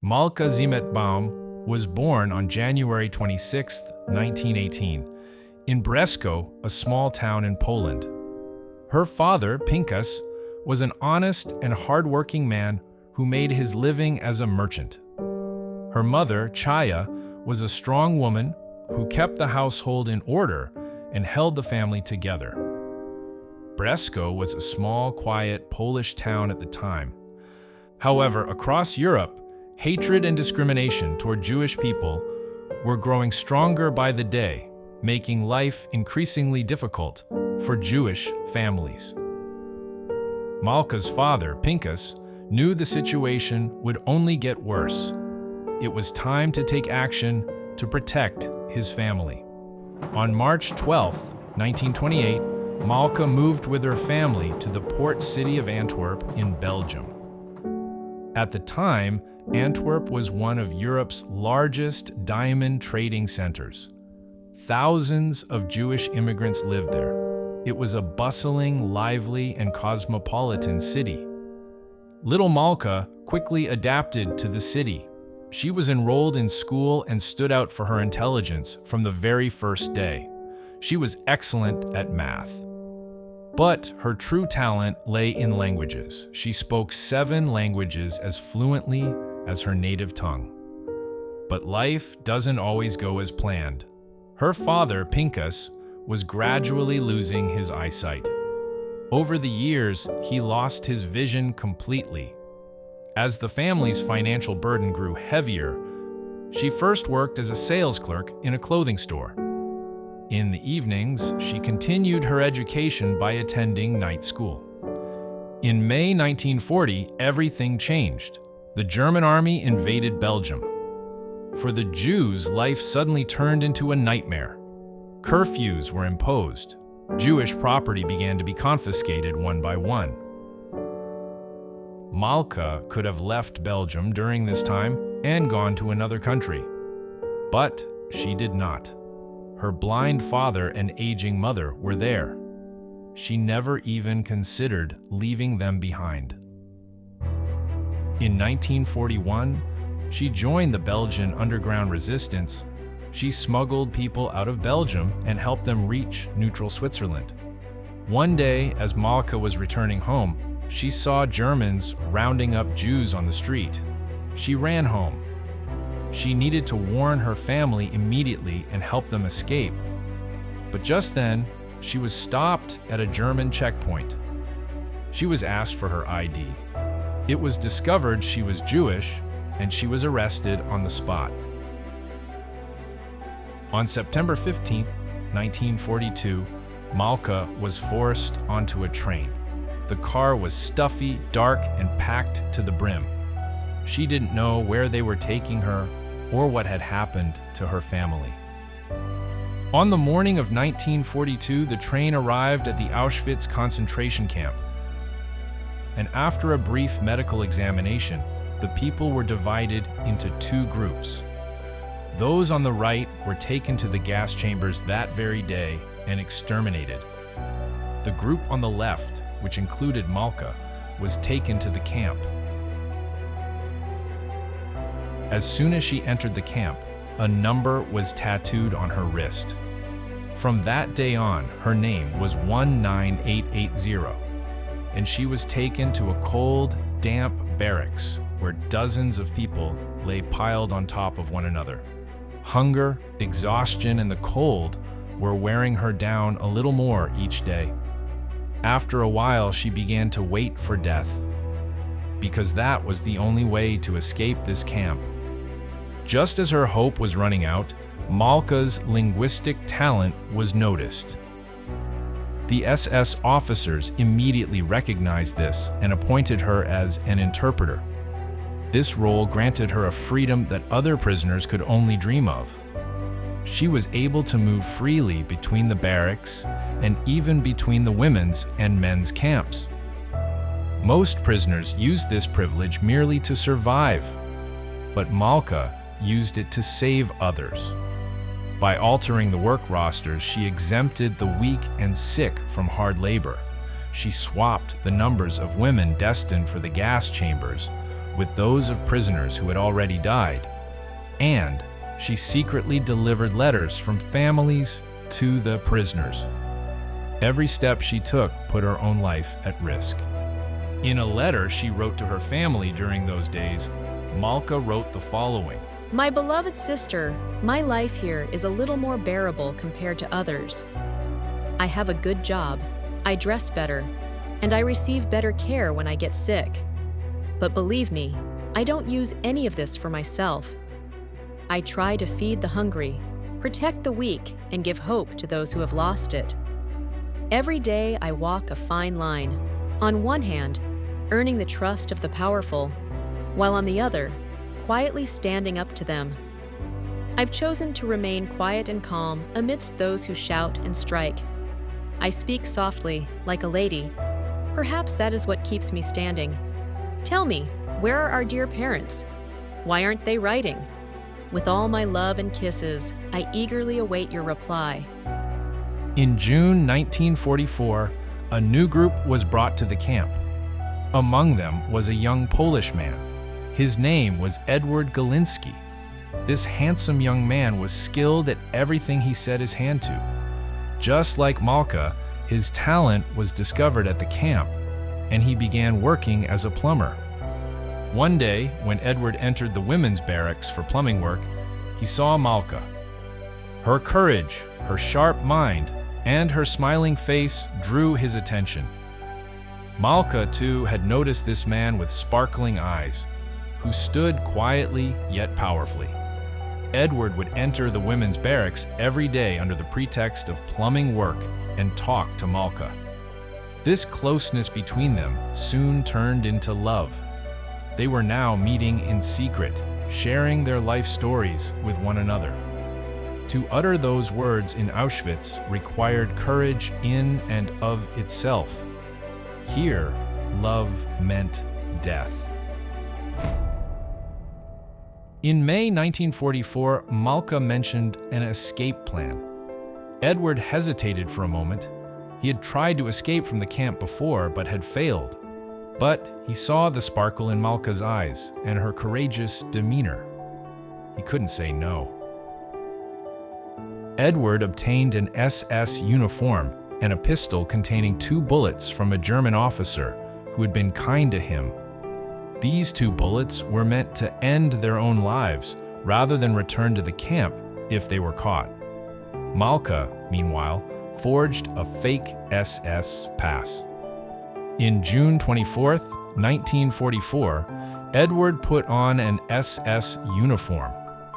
Malka Zimetbaum was born on January 26, 1918, in Brzesko, a small town in Poland. Her father, Pinkas, was an honest and hard-working man who made his living as a merchant. Her mother, Chaya, was a strong woman who kept the household in order and held the family together. Brzesko was a small, quiet Polish town at the time. However, across Europe, hatred and discrimination toward Jewish people were growing stronger by the day, making life increasingly difficult for Jewish families. Malka's father, Pinkas, knew the situation would only get worse. It was time to take action to protect his family. On March 12, 1928, Malka moved with her family to the port city of Antwerp in Belgium. At the time, Antwerp was one of Europe's largest diamond trading centers. Thousands of Jewish immigrants lived there. It was a bustling, lively, and cosmopolitan city. Little Malka quickly adapted to the city. She was enrolled in school and stood out for her intelligence from the very first day. She was excellent at math. But her true talent lay in languages. She spoke 7 languages as fluently as her native tongue. But life doesn't always go as planned. Her father, Pinkas, was gradually losing his eyesight. Over the years, he lost his vision completely. As the family's financial burden grew heavier, she first worked as a sales clerk in a clothing store. In the evenings, she continued her education by attending night school. In May 1940, everything changed. The German army invaded Belgium. For the Jews, life suddenly turned into a nightmare. Curfews were imposed. Jewish property began to be confiscated one by one. Malka could have left Belgium during this time and gone to another country. But she did not. Her blind father and aging mother were there. She never even considered leaving them behind. In 1941, she joined the Belgian underground resistance. She smuggled people out of Belgium and helped them reach neutral Switzerland. One day, as Malka was returning home, she saw Germans rounding up Jews on the street. She ran home. She needed to warn her family immediately and help them escape. But just then, she was stopped at a German checkpoint. She was asked for her ID. It was discovered she was Jewish, and she was arrested on the spot. On September 15, 1942, Malka was forced onto a train. The car was stuffy, dark, and packed to the brim. She didn't know where they were taking her or what had happened to her family. On the morning of 1942, the train arrived at the Auschwitz concentration camp. And after a brief medical examination, the people were divided into 2 groups. Those on the right were taken to the gas chambers that very day and exterminated. The group on the left, which included Malka, was taken to the camp. As soon as she entered the camp, a number was tattooed on her wrist. From that day on, her name was 19880, and she was taken to a cold, damp barracks where dozens of people lay piled on top of one another. Hunger, exhaustion, and the cold were wearing her down a little more each day. After a while, she began to wait for death, because that was the only way to escape this camp. Just as her hope was running out, Malka's linguistic talent was noticed. The SS officers immediately recognized this and appointed her as an interpreter. This role granted her a freedom that other prisoners could only dream of. She was able to move freely between the barracks and even between the women's and men's camps. Most prisoners used this privilege merely to survive, but Malka used it to save others. By altering the work rosters, she exempted the weak and sick from hard labor. She swapped the numbers of women destined for the gas chambers with those of prisoners who had already died, and she secretly delivered letters from families to the prisoners. Every step she took put her own life at risk. In a letter she wrote to her family during those days, Malka wrote the following: My beloved sister, my life here is a little more bearable compared to others. I have a good job, I dress better, and I receive better care when I get sick. But believe me, I don't use any of this for myself. I try to feed the hungry, protect the weak, and give hope to those who have lost it. Every day I walk a fine line, on one hand, earning the trust of the powerful, while on the other, quietly standing up to them. I've chosen to remain quiet and calm amidst those who shout and strike. I speak softly, like a lady. Perhaps that is what keeps me standing. Tell me, where are our dear parents? Why aren't they writing? With all my love and kisses, I eagerly await your reply. In June 1944, a new group was brought to the camp. Among them was a young Polish man. His name was Edward Galiński. This handsome young man was skilled at everything he set his hand to. Just like Malka, his talent was discovered at the camp, and he began working as a plumber. One day, when Edward entered the women's barracks for plumbing work, he saw Malka. Her courage, her sharp mind, and her smiling face drew his attention. Malka, too, had noticed this man with sparkling eyes, who stood quietly yet powerfully. Edward would enter the women's barracks every day under the pretext of plumbing work and talk to Malka. This closeness between them soon turned into love. They were now meeting in secret, sharing their life stories with one another. To utter those words in Auschwitz required courage in and of itself. Here, love meant death. In May 1944, Malka mentioned an escape plan. Edward hesitated for a moment. He had tried to escape from the camp before, but had failed. But he saw the sparkle in Malka's eyes and her courageous demeanor. He couldn't say no. Edward obtained an SS uniform and a pistol containing 2 bullets from a German officer who had been kind to him. These 2 bullets were meant to end their own lives rather than return to the camp if they were caught. Malka, meanwhile, forged a fake SS pass. In June 24, 1944, Edward put on an SS uniform,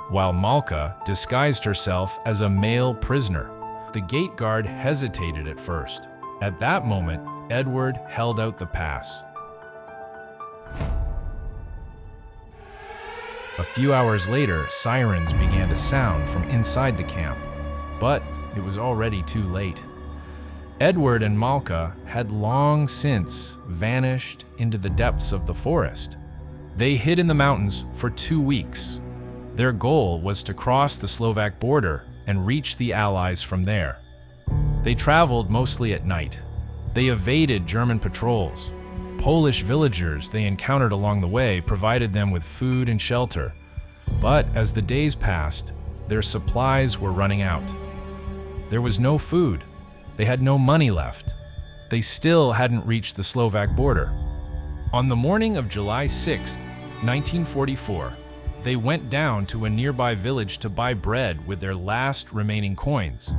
while Malka disguised herself as a male prisoner. The gate guard hesitated at first. At that moment, Edward held out the pass. A few hours later, sirens began to sound from inside the camp, but it was already too late. Edward and Malka had long since vanished into the depths of the forest. They hid in the mountains for 2 weeks. Their goal was to cross the Slovak border and reach the Allies from there. They traveled mostly at night. They evaded German patrols. Polish villagers they encountered along the way provided them with food and shelter. But as the days passed, their supplies were running out. There was no food. They had no money left. They still hadn't reached the Slovak border. On the morning of July 6, 1944, they went down to a nearby village to buy bread with their last remaining coins.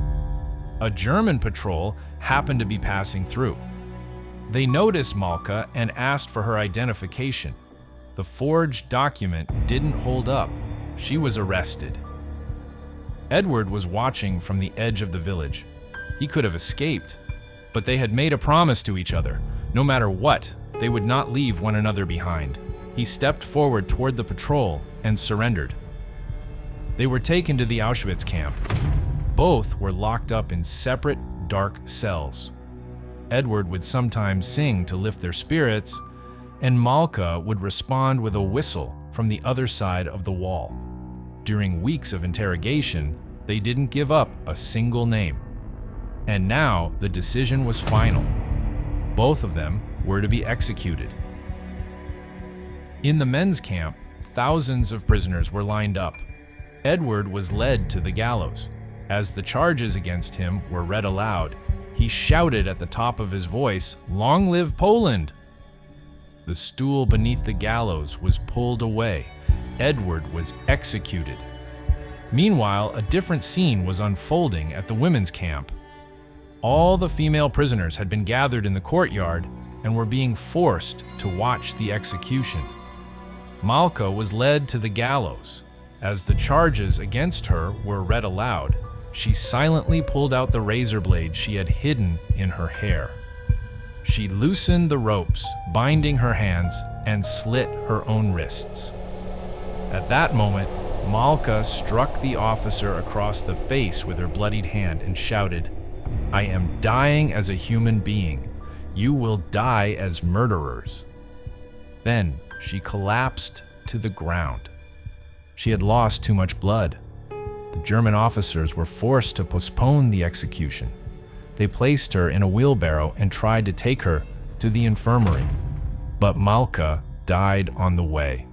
A German patrol happened to be passing through. They noticed Malka and asked for her identification. The forged document didn't hold up. She was arrested. Edward was watching from the edge of the village. He could have escaped, but they had made a promise to each other. No matter what, they would not leave one another behind. He stepped forward toward the patrol and surrendered. They were taken to the Auschwitz camp. Both were locked up in separate, dark cells. Edward would sometimes sing to lift their spirits, and Malka would respond with a whistle from the other side of the wall. During weeks of interrogation, they didn't give up a single name. And now the decision was final. Both of them were to be executed. In the men's camp, thousands of prisoners were lined up. Edward was led to the gallows. As the charges against him were read aloud, he shouted at the top of his voice, "Long live Poland!" The stool beneath the gallows was pulled away. Edward was executed. Meanwhile, a different scene was unfolding at the women's camp. All the female prisoners had been gathered in the courtyard and were being forced to watch the execution. Malka was led to the gallows. As the charges against her were read aloud, she silently pulled out the razor blade she had hidden in her hair. She loosened the ropes, binding her hands, and slit her own wrists. At that moment, Malka struck the officer across the face with her bloodied hand and shouted, "I am dying as a human being. You will die as murderers." Then she collapsed to the ground. She had lost too much blood. The German officers were forced to postpone the execution. They placed her in a wheelbarrow and tried to take her to the infirmary, but Malka died on the way.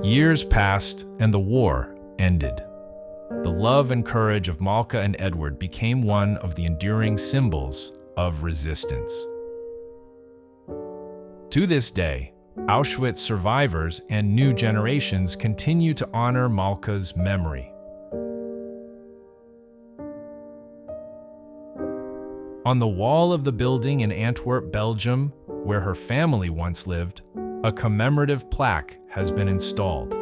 Years passed and the war ended. The love and courage of Malka and Edward became one of the enduring symbols of resistance. To this day, Auschwitz survivors and new generations continue to honor Malka's memory. On the wall of the building in Antwerp, Belgium, where her family once lived, a commemorative plaque has been installed.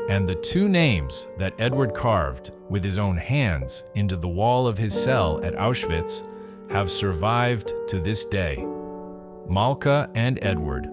And the two names that Edward carved with his own hands into the wall of his cell at Auschwitz have survived to this day: Malka and Edward,